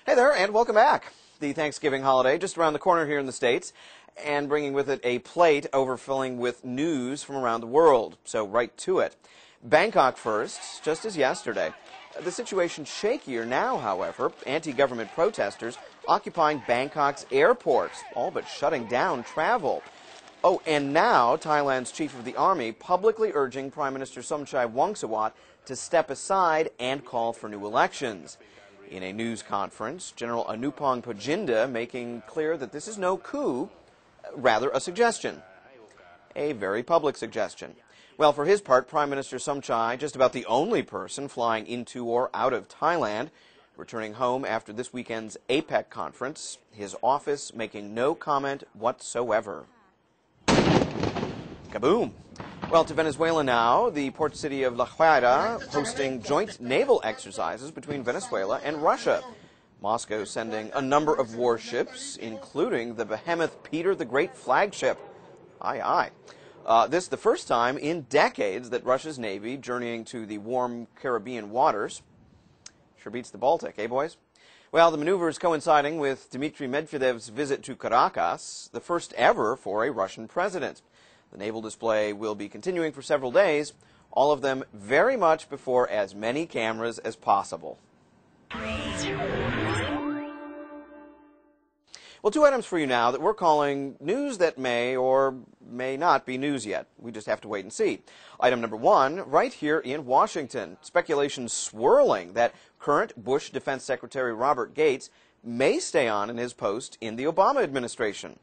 Hey there, and welcome back. The Thanksgiving holiday just around the corner here in the States, and bringing with it a plate overfilling with news from around the world. So right to it. Bangkok first, just as yesterday. The situation's shakier now, however. Anti-government protesters occupying Bangkok's airports, all but shutting down travel. Oh, and now Thailand's chief of the army publicly urging Prime Minister Somchai Wongsawat to step aside and call for new elections. In a news conference, General Anupong Pajinda making clear that this is no coup, rather a suggestion. A very public suggestion. Well, for his part, Prime Minister Somchai, just about the only person flying into or out of Thailand, returning home after this weekend's APEC conference, his office making no comment whatsoever. Kaboom! Well, to Venezuela now, the port city of La Guaira hosting joint naval exercises between Venezuela and Russia. Moscow sending a number of warships, including the behemoth Peter the Great flagship. Aye, aye. This the first time in decades that Russia's Navy journeying to the warm Caribbean waters. Sure beats the Baltic, eh, boys? Well, the maneuvers coinciding with Dmitry Medvedev's visit to Caracas, the first ever for a Russian president. The naval display will be continuing for several days, all of them very much before as many cameras as possible. Well, two items for you now that we're calling news that may or may not be news yet. We just have to wait and see. Item number one, right here in Washington, speculation swirling that current Bush Defense Secretary Robert Gates may stay on in his post in the Obama administration.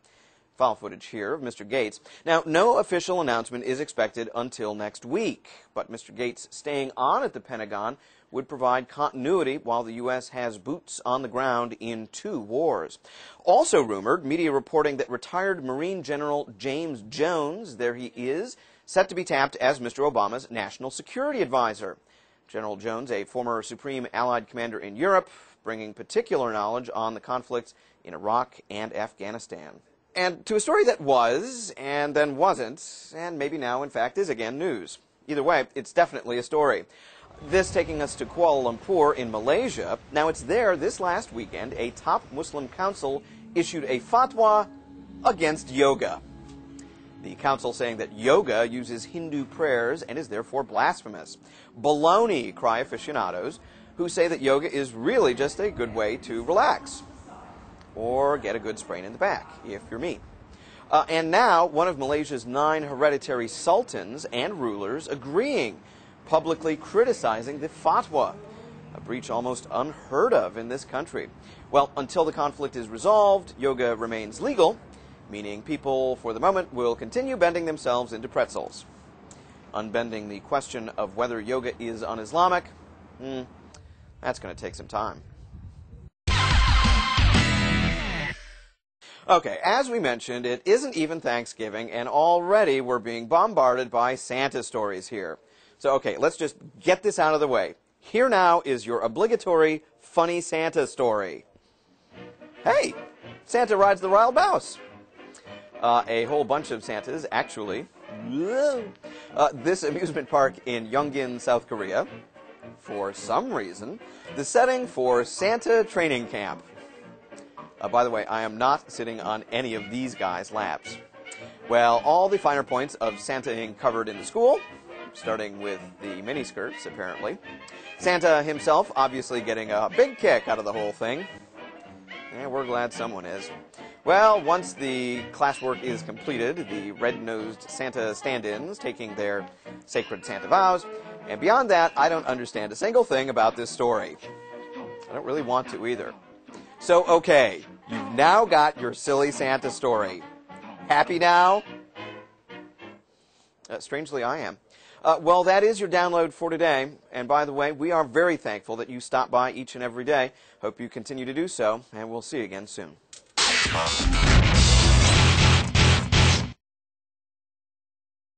File footage here of Mr. Gates. Now, no official announcement is expected until next week, but Mr. Gates staying on at the Pentagon would provide continuity while the U.S. has boots on the ground in two wars. Also rumored, media reporting that retired Marine General James Jones, there he is, set to be tapped as Mr. Obama's national security advisor. General Jones, a former Supreme Allied commander in Europe, bringing particular knowledge on the conflicts in Iraq and Afghanistan. And to a story that was, and then wasn't, and maybe now, in fact, is again news. Either way, it's definitely a story. This taking us to Kuala Lumpur in Malaysia. Now, it's there this last weekend a top Muslim council issued a fatwa against yoga. The council saying that yoga uses Hindu prayers and is therefore blasphemous. Baloney, cry aficionados, who say that yoga is really just a good way to relax. Or get a good sprain in the back, if you're me. And now, one of Malaysia's 9 hereditary sultans and rulers agreeing, publicly criticizing the fatwa, a breach almost unheard of in this country. Well, until the conflict is resolved, yoga remains legal, meaning people, for the moment, will continue bending themselves into pretzels. Unbending the question of whether yoga is un-Islamic, that's going to take some time. Okay, as we mentioned, it isn't even Thanksgiving, and already we're being bombarded by Santa stories here. So, okay, let's just get this out of the way. Here now is your obligatory funny Santa story. Hey, Santa rides the wild mouse. A whole bunch of Santas, actually. This amusement park in Yongin, South Korea, for some reason, the setting for Santa training camp. By the way, I am not sitting on any of these guys' laps. Well, all the finer points of Santaing covered in the school, starting with the miniskirts, apparently. Santa himself obviously getting a big kick out of the whole thing. Yeah, we're glad someone is. Well, once the classwork is completed, the red-nosed Santa stand-ins taking their sacred Santa vows, and beyond that, I don't understand a single thing about this story. I don't really want to either. So, okay, you've now got your silly Santa story. Happy now? Strangely, I am. Well, that is your download for today. And by the way, we are very thankful that you stop by each and every day. Hope you continue to do so, and we'll see you again soon.